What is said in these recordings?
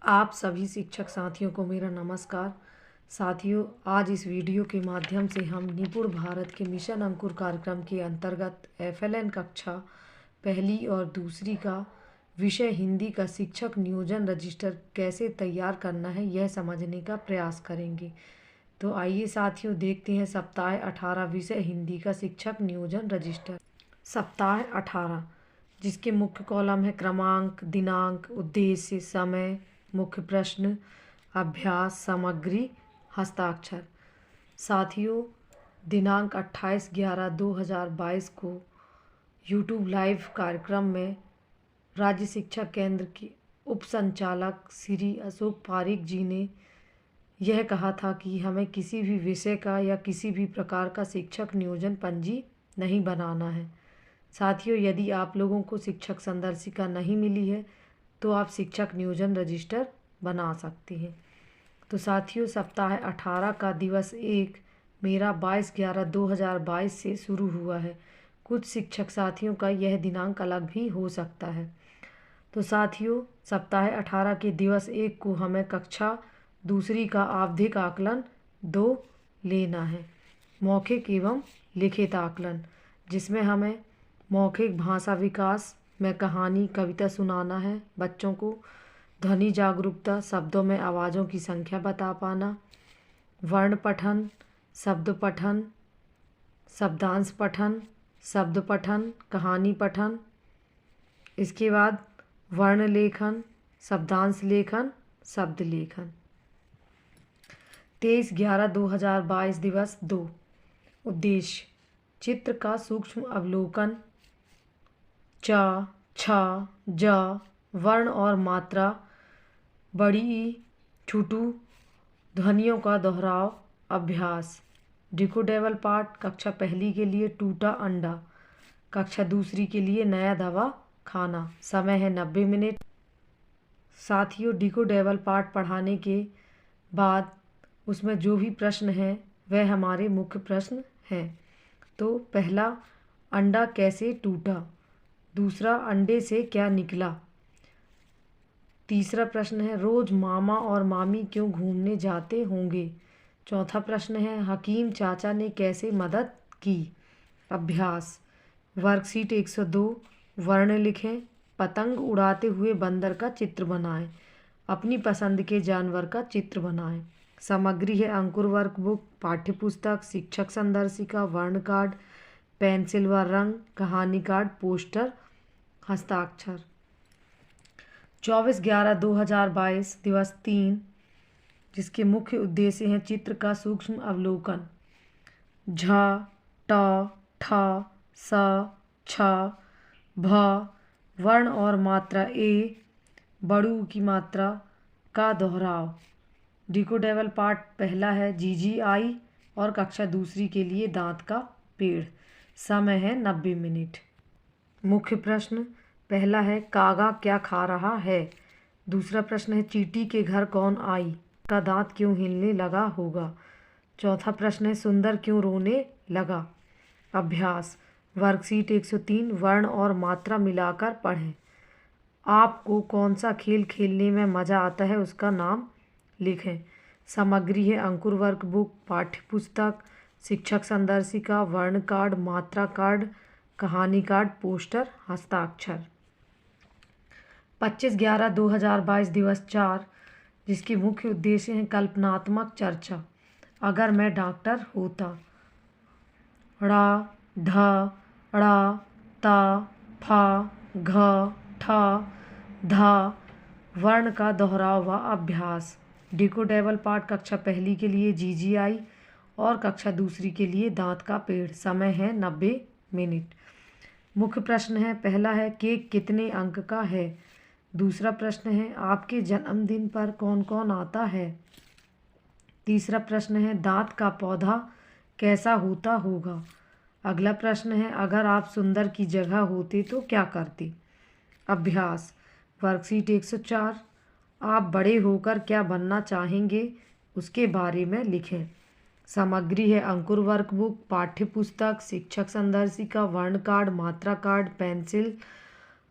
आप सभी शिक्षक साथियों को मेरा नमस्कार। साथियों, आज इस वीडियो के माध्यम से हम निपुण भारत के मिशन अंकुर कार्यक्रम के अंतर्गत FLN कक्षा पहली और दूसरी का विषय हिंदी का शिक्षक नियोजन रजिस्टर कैसे तैयार करना है यह समझने का प्रयास करेंगे। तो आइए साथियों, देखते हैं सप्ताह 18 विषय हिंदी का शिक्षक नियोजन रजिस्टर। सप्ताह 18, जिसके मुख्य कॉलम है क्रमांक, दिनांक, उद्देश्य, समय, मुख्य प्रश्न, अभ्यास, सामग्री, हस्ताक्षर। साथियों, दिनांक 28/11/2022 को यूट्यूब लाइव कार्यक्रम में राज्य शिक्षा केंद्र के उप संचालक श्री अशोक पारीक जी ने यह कहा था कि हमें किसी भी विषय का या किसी भी प्रकार का शिक्षक नियोजन पंजी नहीं बनाना है। साथियों, यदि आप लोगों को शिक्षक संदर्शिका नहीं मिली है तो आप शिक्षक नियोजन रजिस्टर बना सकते हैं। तो साथियों, सप्ताह 18 का दिवस 1 मेरा 22/11/2022 से शुरू हुआ है। कुछ शिक्षक साथियों का यह दिनांक अलग भी हो सकता है। तो साथियों, सप्ताह 18 के दिवस 1 को हमें कक्षा दूसरी का आवधिक आकलन 2 लेना है, मौखिक एवं लिखित आकलन, जिसमें हमें मौखिक भाषा विकास में कहानी, कविता सुनाना है बच्चों को, ध्वनि जागरूकता, शब्दों में आवाज़ों की संख्या बता पाना, वर्ण पठन, शब्द पठन, शब्दांश पठन, शब्द पठन, कहानी पठन, इसके बाद वर्ण लेखन, शब्दांश लेखन, शब्द लेखन। 23/11/2022 दिवस 2, उद्देश्य चित्र का सूक्ष्म अवलोकन, च, छ, ज, वर्ण और मात्रा, बड़ी ई, छुटू, ध्वनियों का दोहराव, अभ्यास। डिकोडेबल पाठ कक्षा पहली के लिए टूटा अंडा, कक्षा दूसरी के लिए नया दवा खाना। समय है 90 मिनट। साथियों, डिकोडेबल पाठ पढ़ाने के बाद उसमें जो भी प्रश्न हैं वह हमारे मुख्य प्रश्न हैं। तो पहला, अंडा कैसे टूटा। दूसरा, अंडे से क्या निकला। तीसरा प्रश्न है, रोज़ मामा और मामी क्यों घूमने जाते होंगे। चौथा प्रश्न है, हकीम चाचा ने कैसे मदद की। अभ्यास, वर्कशीट 102, वर्ण लिखें, पतंग उड़ाते हुए बंदर का चित्र बनाएं, अपनी पसंद के जानवर का चित्र बनाएं। सामग्री है अंकुर वर्कबुक, पाठ्यपुस्तक, शिक्षक संदर्शिका, वर्ण कार्ड, पेंसिल व रंग, कहानी कार्ड, पोस्टर, हस्ताक्षर। 24/11/2022 दिवस 3, जिसके मुख्य उद्देश्य हैं चित्र का सूक्ष्म अवलोकन, झ, ट, ठ, स, छ, भ, वर्ण और मात्रा ए, बड़ू की मात्रा का दोहराव। डिकोडेबल पाठ पहला है GGI और कक्षा दूसरी के लिए दांत का पेड़। समय है 90 मिनट। मुख्य प्रश्न पहला है, कागा क्या खा रहा है। दूसरा प्रश्न है, चींटी के घर कौन आई, का दांत क्यों हिलने लगा होगा। चौथा प्रश्न है, सुंदर क्यों रोने लगा। अभ्यास, वर्कशीट 103, वर्ण और मात्रा मिलाकर पढ़ें। आपको कौन सा खेल खेलने में मज़ा आता है उसका नाम लिखें। सामग्री है अंकुर वर्कबुक, पाठ्यपुस्तक, शिक्षक संदर्शिका, वर्ण कार्ड, मात्रा कार्ड, कहानी कार्ड, पोस्टर, हस्ताक्षर। 25/11/2022 दिवस 4, जिसके मुख्य उद्देश्य हैं कल्पनात्मक चर्चा। अगर मैं डॉक्टर होता। ड़, ढ, ड़, त, फ, घ, ठ, ध, वर्ण का दोहराव व अभ्यास। डिकोडेबल पाठ कक्षा पहली के लिए GGI और कक्षा दूसरी के लिए दांत का पेड़। समय है 90 मिनट। मुख्य प्रश्न है, पहला है, केक कितने अंक का है। दूसरा प्रश्न है, आपके जन्मदिन पर कौन कौन आता है। तीसरा प्रश्न है, दांत का पौधा कैसा होता होगा। अगला प्रश्न है, अगर आप सुंदर की जगह होते तो क्या करते। अभ्यास, वर्कशीट 104, आप बड़े होकर क्या बनना चाहेंगे उसके बारे में लिखें। सामग्री है अंकुर वर्कबुक, पाठ्यपुस्तक, शिक्षक संदर्शिका, वर्ण कार्ड, मात्रा कार्ड, पेंसिल,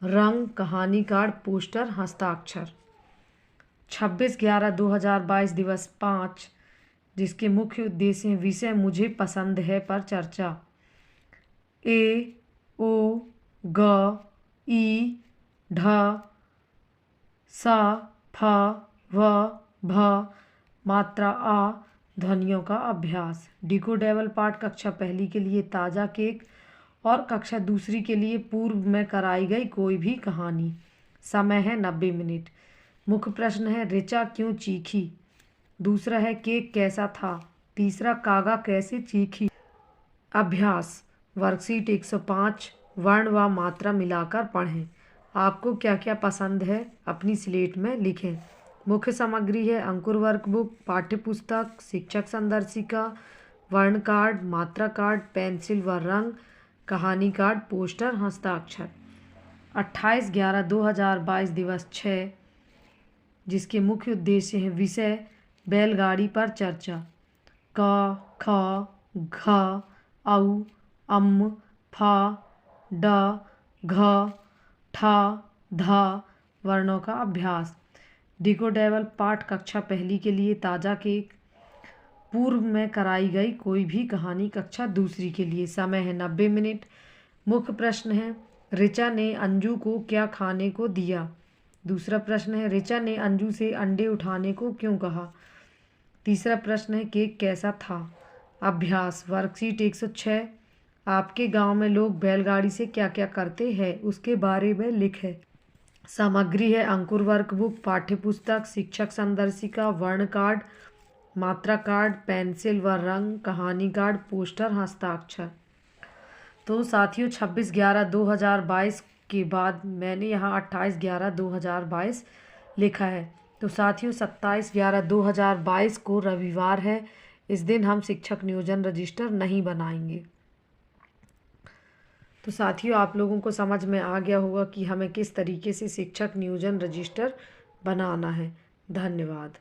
रंग, कहानी कार्ड, पोस्टर, हस्ताक्षर। 26/11/2022 दिवस 5, जिसके मुख्य उद्देश्य हैं विषय मुझे पसंद है पर चर्चा। ए, ओ, ग, ई, ढ, स, फ, व, भ, मात्रा आ, ध्वनियों का अभ्यास। डिकोडेबल पाठ कक्षा पहली के लिए ताज़ा केक और कक्षा दूसरी के लिए पूर्व में कराई गई कोई भी कहानी। समय है 90 मिनट। मुख्य प्रश्न है ऋचा क्यों चीखी। दूसरा है केक कैसा था। तीसरा कागा कैसे चीखी। अभ्यास वर्कशीट 105 वर्ण व मात्रा मिलाकर पढ़ें। आपको क्या क्या पसंद है अपनी स्लेट में लिखें। मुख्य सामग्री है अंकुर वर्कबुक, पाठ्यपुस्तक, शिक्षक संदर्शिका, वर्ण कार्ड, मात्रा कार्ड, पेंसिल व रंग, कहानी कार्ड, पोस्टर, हस्ताक्षर। 28/11/2022 दिवस 6, जिसके मुख्य उद्देश्य हैं विषय बैलगाड़ी पर चर्चा। क, ख, घ, औ, अम, फ, ड, घ, ठ, ध वर्णों का अभ्यास। डिकोडेबल पाठ कक्षा पहली के लिए ताज़ा केक, पूर्व में कराई गई कोई भी कहानी कक्षा दूसरी के लिए। समय है 90 मिनट। मुख्य प्रश्न है ऋचा ने अंजू को क्या खाने को दिया। दूसरा प्रश्न है ऋचा ने अंजू से अंडे उठाने को क्यों कहा। तीसरा प्रश्न है केक कैसा था। अभ्यास वर्कशीट 106 आपके गांव में लोग बैलगाड़ी से क्या क्या करते हैं उसके बारे में लिखें। सामग्री है अंकुर वर्कबुक, पाठ्यपुस्तक, शिक्षक संदर्शिका, वर्ण कार्ड, मात्रा कार्ड, पेंसिल व रंग, कहानी कार्ड, पोस्टर, हस्ताक्षर। तो साथियों 26/11/2022 के बाद मैंने यहाँ 28/11/2022 लिखा है। तो साथियों 27/11/2022 को रविवार है। इस दिन हम शिक्षक नियोजन रजिस्टर नहीं बनाएंगे। तो साथियों आप लोगों को समझ में आ गया होगा कि हमें किस तरीके से शिक्षक नियोजन रजिस्टर बनाना है। धन्यवाद।